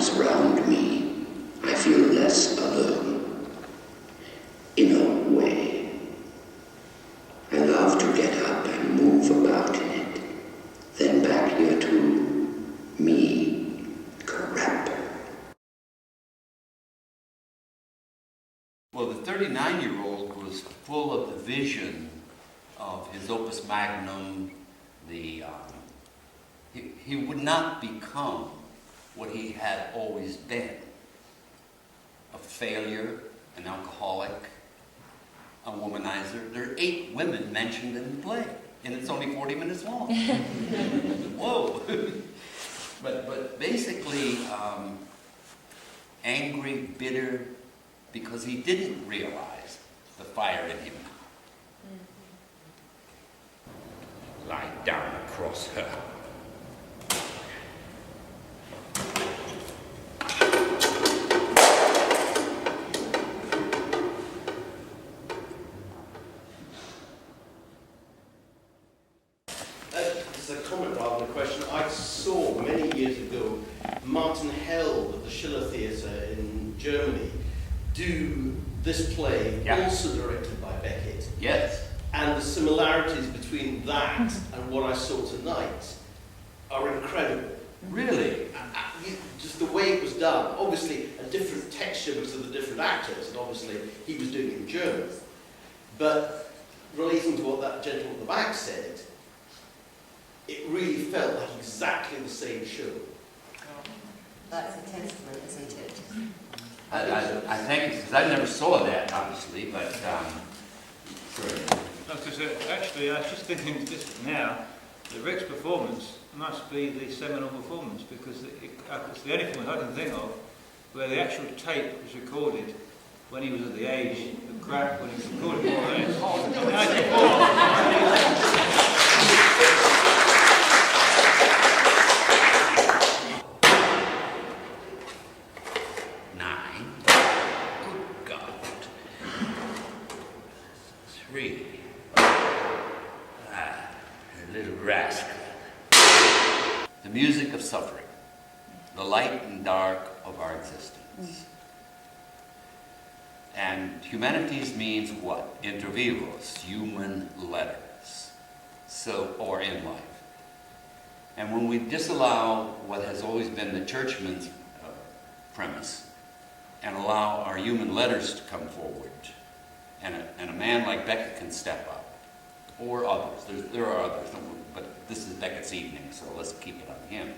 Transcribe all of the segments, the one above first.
others around me, I feel less alone. In a way. I love to get up and move about in it. Then back here to me, crap. Well, the 39-year-old was full of the vision of his opus magnum. He would not become what he had always been. A failure, an alcoholic, a womanizer. There are 8 women mentioned in the play, and it's only 40 minutes long. Whoa! but basically, angry, bitter, because he didn't realize the fire in him. Lie down across her. It's a comment rather than a question. I saw many years ago Martin Held at the Schiller Theatre in Germany do this play, also directed by Beckett. Yes. And the similarities between that and what I saw tonight are incredible. Really? Just the way it was done. Obviously, a different texture because of the different actors, and obviously he was doing it in German. But relating to what that gentleman at the back said, it really felt like exactly the same show. That's a testament, isn't it? I thank you, because I never saw that, obviously, but sorry. No, because actually, I was just thinking just now, that Rick's performance must be the seminal performance, because it's the only performance I can think of where the actual tape was recorded when he was at the age of crap, when he was recording all this. The music of suffering, the light and dark of our existence. And humanities means what? Inter vivos, human letters, so, or in life. And when we disallow what has always been the churchman's premise and allow our human letters to come forward, and a man like Beckett can step up, or others. There are others, but this is Beckett's evening, so let's keep it on him.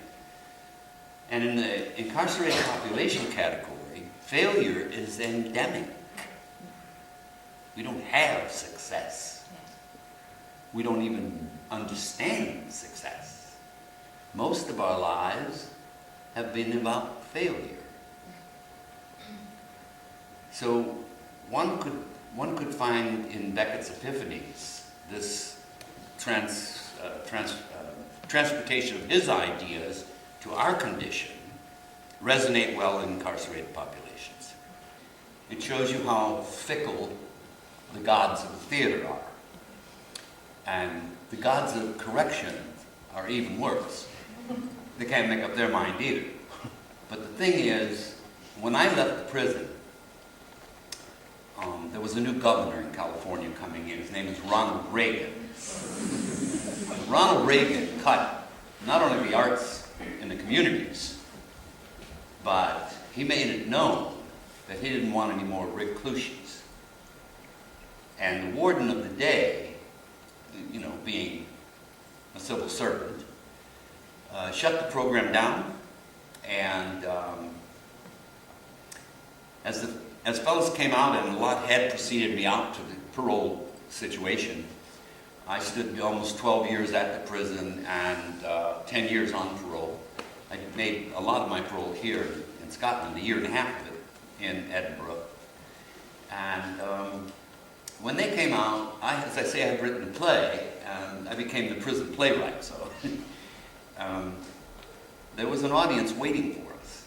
And in the incarcerated population category, failure is endemic. We don't have success. We don't even understand success. Most of our lives have been about failure. So one could find in Beckett's epiphanies this transportation of his ideas to our condition resonate well in incarcerated populations. It shows you how fickle the gods of the theater are. And the gods of correction are even worse. They can't make up their mind either. But the thing is, when I left the prison, there was a new governor in California coming in. His name is Ronald Reagan. Ronald Reagan cut not only the arts in the communities, but he made it known that he didn't want any more Rick Clucheys. And the warden of the day, you know, being a civil servant, shut the program down, and as fellows came out, and a lot had preceded me out to the parole situation, I stood almost 12 years at the prison and 10 years on parole. I made a lot of my parole here in Scotland, a year and a half of it in Edinburgh. And when they came out, as I say, I had written a play, and I became the prison playwright, so there was an audience waiting for us.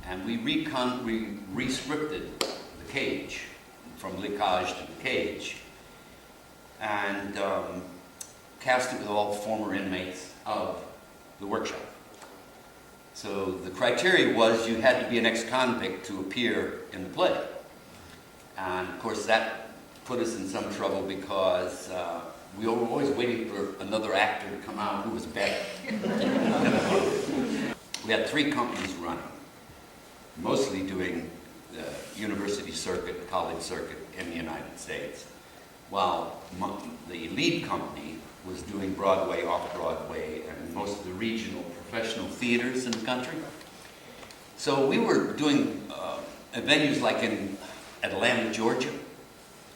And we re-scripted The Cage, from Licage to The Cage, and cast it with all former inmates of the workshop. So the criteria was you had to be an ex-convict to appear in the play. And of course that put us in some trouble because we were always waiting for another actor to come out who was better. We had 3 companies running, mostly doing the university circuit, college circuit in the United States, while the lead company was doing Broadway, off-Broadway, and most of the regional professional theaters in the country. So we were doing venues like in Atlanta, Georgia,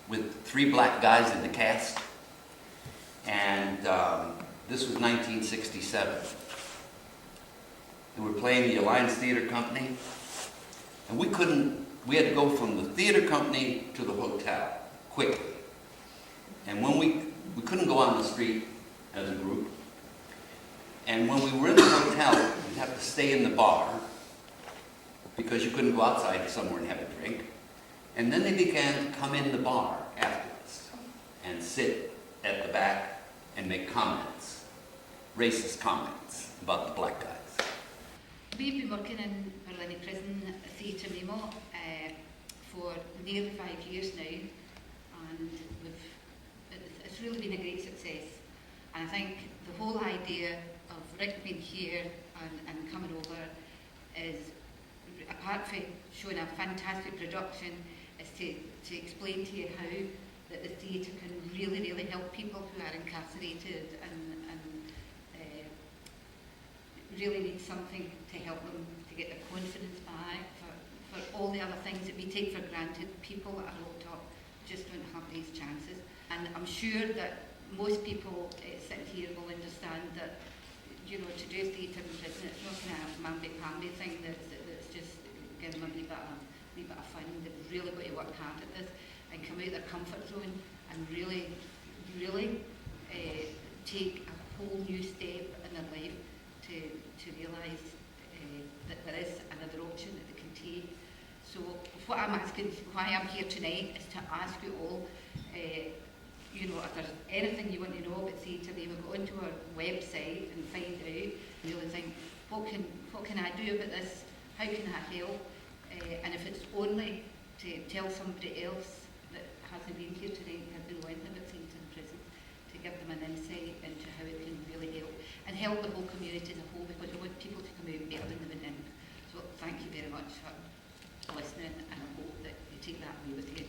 with 3 black guys in the cast. And this was 1967. And we're playing the Alliance Theater Company. And we had to go from the theater company to the hotel quickly. And when we couldn't go on the street as a group. And when we were in the hotel, we'd have to stay in the bar because you couldn't go outside somewhere and have a drink. And then they began to come in the bar afterwards and sit at the back and make comments, racist comments about the black guys. We've been working in Berlin Prison Theatre Memo for nearly 5 years now, and it's really been a great success. And I think the whole idea of Rick being here and coming over is, apart from showing a fantastic production, is to explain to you how that the theatre can really, really help people who are incarcerated and really need something to help them to get their confidence back, for all the other things that we take for granted. People at our top just don't have these chances. And I'm sure that most people sitting here will understand that, you know, to do theatre in prison, it's not kind of a mamby-pamby thing that's just give them a wee bit of fun. They've really got to work hard at this and come out of their comfort zone and really, really take a whole new step in their life to realise that there is another option that they can take. So what I'm asking, why I'm here tonight, is to ask you all, you know, if there's anything you want to know about theatre, maybe go onto our website and find out, and really think, what can I do about this? How can I help? And if it's only to tell somebody else that hasn't been here tonight, has been wondering about theatre in prison, to give them an insight into how it can really help the whole community as a whole, because we want people to come out better than they went in. So thank you very much for listening, and I hope that you take that away with you.